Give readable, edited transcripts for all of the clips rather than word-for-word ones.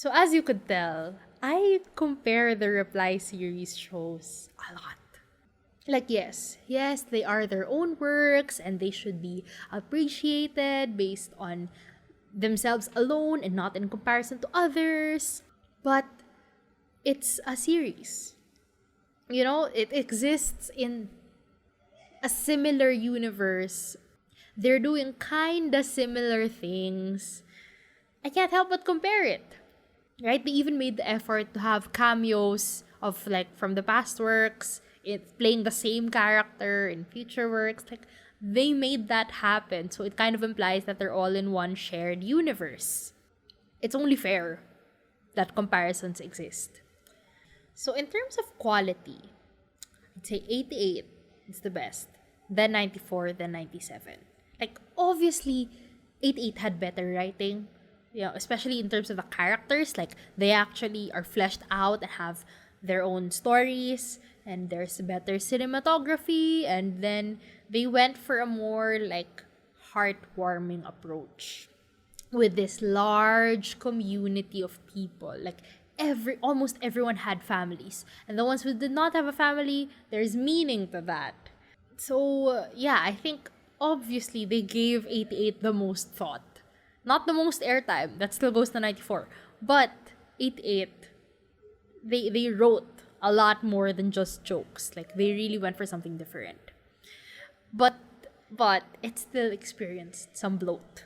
So as you could tell, I compare the Reply series shows a lot. Like, yes, they are their own works and they should be appreciated based on themselves alone and not in comparison to others. But it's a series. It exists in a similar universe. They're doing kinda similar things. I can't help but compare it. Right? They even made the effort to have cameos of like from the past works, it's playing the same character in future works. Like they made that happen. So it kind of implies that they're all in one shared universe. It's only fair that comparisons exist. So in terms of quality, I'd say 88 is the best. Then 94, then 97. Like obviously 88 had better writing. Especially in terms of the characters, like they actually are fleshed out and have their own stories, and there's better cinematography, and then they went for a more like heartwarming approach with this large community of people. Like almost everyone had families, and the ones who did not have a family, there's meaning to that. So I think obviously they gave 88 the most thought. Not the most airtime, that still goes to 94. But 88, they wrote a lot more than just jokes. Like they really went for something different. But it still experienced some bloat.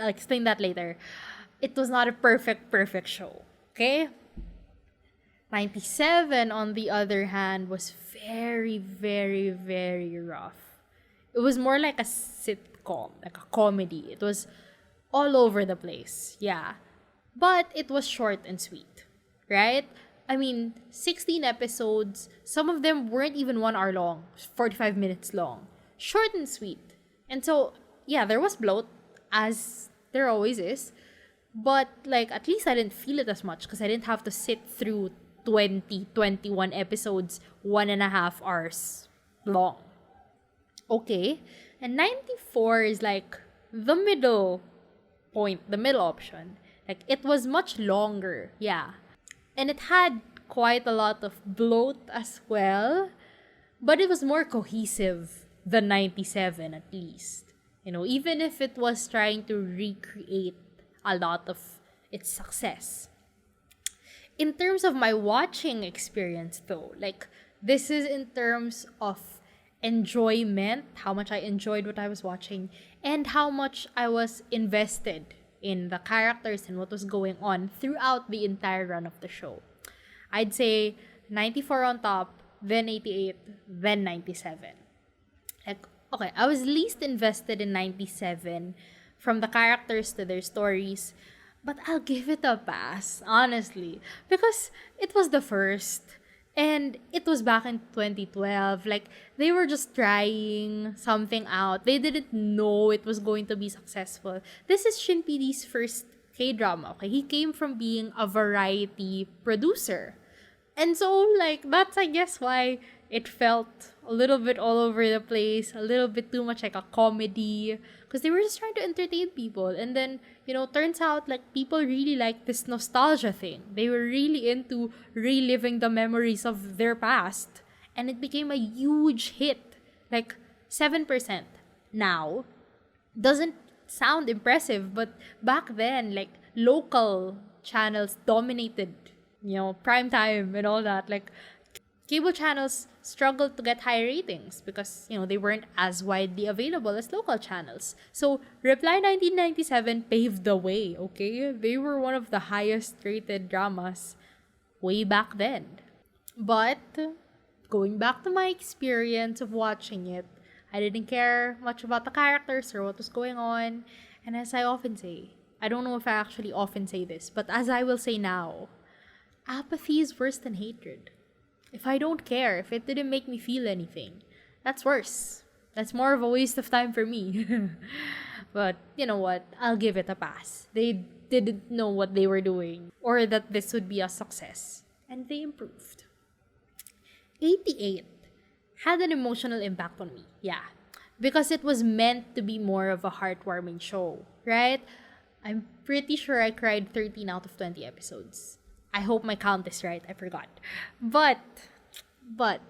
I'll explain that later. It was not a perfect show. Okay? 97, on the other hand, was very, very, very rough. It was more like a sitcom, like a comedy. It was all over the place, yeah. But it was short and sweet, right? I mean, 16 episodes, some of them weren't even 1 hour long, 45 minutes long. Short and sweet. And so, there was bloat, as there always is. But, like, at least I didn't feel it as much because I didn't have to sit through 21 episodes, 1.5 hours long. Okay. And 94 is like the middle point, the middle option. Like, it was much longer, and it had quite a lot of bloat as well, but it was more cohesive than 97 at least. Even if it was trying to recreate a lot of its success. In terms of my watching experience though, like this is in terms of enjoyment, how much I enjoyed what I was watching, and how much I was invested in the characters and what was going on throughout the entire run of the show. I'd say 94 on top, then 88, then 97. Like, okay, I was least invested in 97 from the characters to their stories, but I'll give it a pass, honestly, because it was the first. And it was back in 2012. Like, they were just trying something out. They didn't know it was going to be successful. This is Shin PD's first K-drama, okay? He came from being a variety producer. And so, like, that's, I guess, why it felt a little bit all over the place, a little bit too much like a comedy, because they were just trying to entertain people. And then, turns out like people really like this nostalgia thing. They were really into reliving the memories of their past, and it became a huge hit. Like 7% now doesn't sound impressive, but back then, like, local channels dominated, prime time and all that. Like, cable channels struggled to get high ratings because, they weren't as widely available as local channels. So, Reply 1997 paved the way, okay? They were one of the highest rated dramas way back then. But, going back to my experience of watching it, I didn't care much about the characters or what was going on. And as I often say, I don't know if I actually often say this, but as I will say now, apathy is worse than hatred. If I don't care, if it didn't make me feel anything, that's worse. That's more of a waste of time for me. But you know what? I'll give it a pass. They didn't know what they were doing or that this would be a success. And they improved. 88 had an emotional impact on me. Yeah. Because it was meant to be more of a heartwarming show, right? I'm pretty sure I cried 13 out of 20 episodes. I hope my count is right. I forgot. But, but,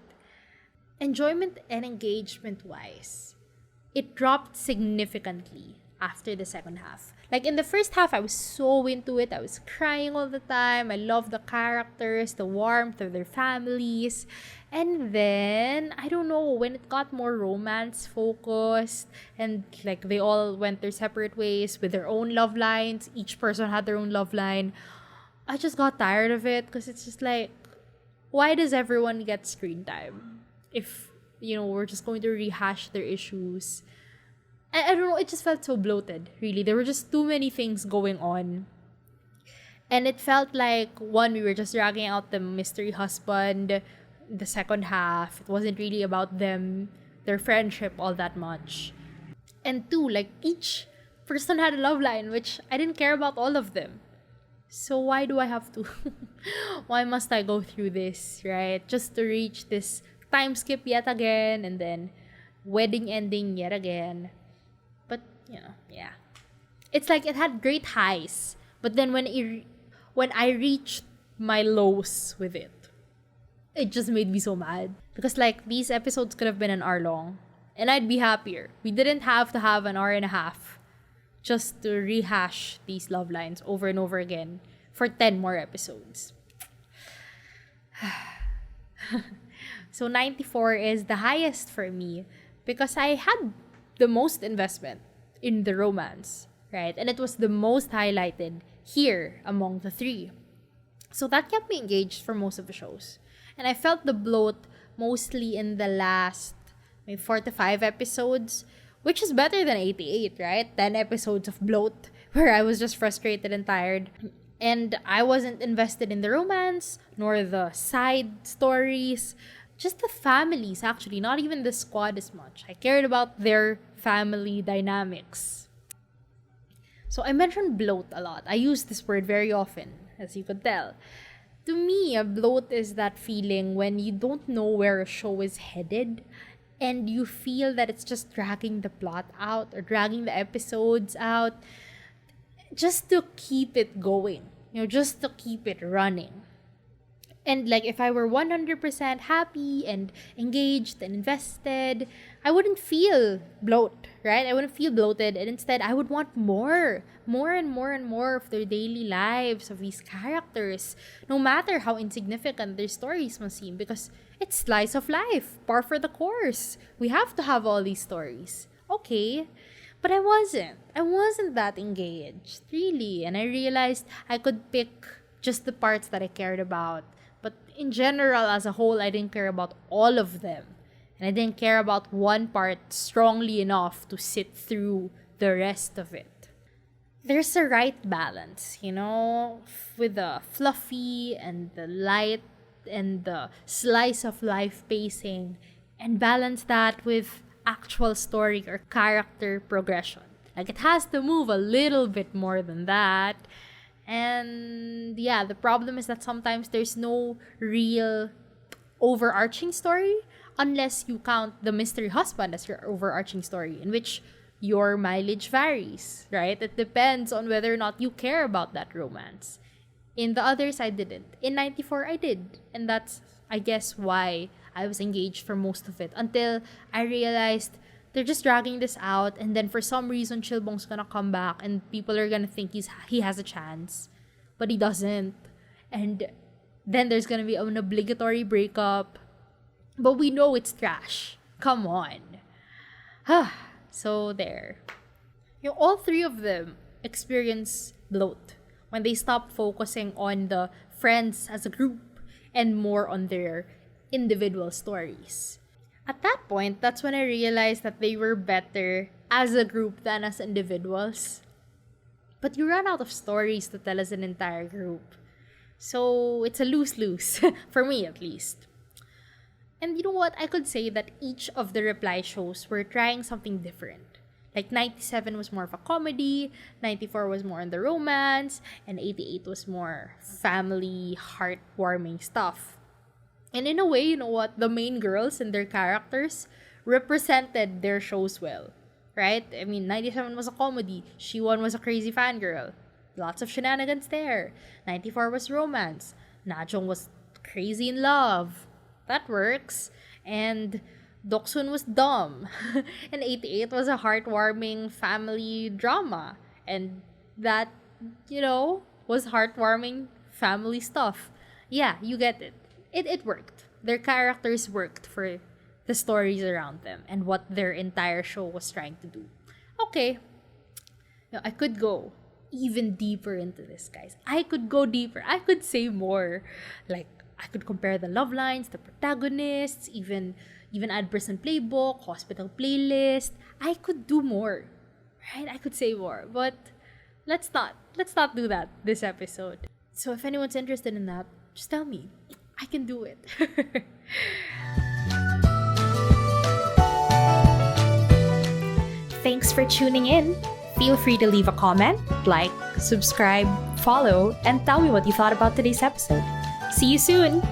enjoyment and engagement wise, it dropped significantly after the second half. Like in the first half, I was so into it. I was crying all the time. I loved the characters, the warmth of their families. And then, I don't know, when it got more romance focused and like they all went their separate ways with their own love lines, each person had their own love line, I just got tired of it because it's just like, why does everyone get screen time if, we're just going to rehash their issues? I don't know, it just felt so bloated, really. There were just too many things going on. And it felt like, one, we were just dragging out the mystery husband. The second half, it wasn't really about them, their friendship all that much. And two, like, each person had a love line, which I didn't care about all of them. So why do I have to? Why must I go through this, right? Just to reach this time skip yet again, and then wedding ending yet again. But, yeah. It's like it had great highs, but then when I reached my lows with it just made me so mad. Because, like, these episodes could have been an hour long, and I'd be happier. We didn't have to have an hour and a half just to rehash these love lines over and over again for 10 more episodes. So 94 is the highest for me because I had the most investment in the romance, right? And it was the most highlighted here among the three. So that kept me engaged for most of the shows. And I felt the bloat mostly in the last maybe 4 to 5 episodes, which is better than 88, right? 10 episodes of bloat where I was just frustrated and tired. And I wasn't invested in the romance, nor the side stories. Just the families, actually. Not even the squad as much. I cared about their family dynamics. So I mentioned bloat a lot. I use this word very often, as you could tell. To me, a bloat is that feeling when you don't know where a show is headed and you feel that it's just dragging the plot out or dragging the episodes out just to keep it going, just to keep it running. And like if I were 100% happy and engaged and invested, I wouldn't feel bloat, right? I wouldn't feel bloated. And instead, I would want more and more of their daily lives, of these characters, no matter how insignificant their stories must seem, because it's slice of life, par for the course. We have to have all these stories. Okay. But I wasn't that engaged, really. And I realized I could pick just the parts that I cared about. But in general, as a whole, I didn't care about all of them. And I didn't care about one part strongly enough to sit through the rest of it. There's a right balance, with the fluffy and the light and the slice of life pacing, and balance that with actual story or character progression. Like, it has to move a little bit more than that. And yeah, the problem is that sometimes there's no real overarching story unless you count the mystery husband as your overarching story, in which your mileage varies, right? It depends on whether or not you care about that romance. In the others, I didn't. In 94, I did. And that's, I guess, why I was engaged for most of it, until I realized they're just dragging this out, and then for some reason Chilbong's gonna come back and people are gonna think he has a chance, but he doesn't. And then there's gonna be an obligatory breakup, but we know it's trash. Come on. So there. All three of them experience bloat when they stop focusing on the friends as a group and more on their individual stories. At that point, that's when I realized that they were better as a group than as individuals. But you run out of stories to tell as an entire group. So it's a lose-lose, for me at least. And you know what? I could say that each of the reply shows were trying something different. Like 97 was more of a comedy, 94 was more on the romance, and 88 was more family, heartwarming stuff. And in a way, you know what? The main girls and their characters represented their shows well. right? I mean, 97 was a comedy. She One was a crazy fangirl. Lots of shenanigans there. 94 was romance. Najong was crazy in love. That works. And Doksun was dumb. And 88 was a heartwarming family drama. And that, was heartwarming family stuff. Yeah, you get it. It worked. Their characters worked for the stories around them and what their entire show was trying to do. Okay. I could go even deeper into this, guys. I could go deeper. I could say more. Like, I could compare the love lines, the protagonists, even add person playbook, hospital playlist. I could do more. Right? I could say more. But let's not do that this episode. So if anyone's interested in that, just tell me. I can do it. Thanks for tuning in. Feel free to leave a comment, like, subscribe, follow, and tell me what you thought about today's episode. See you soon!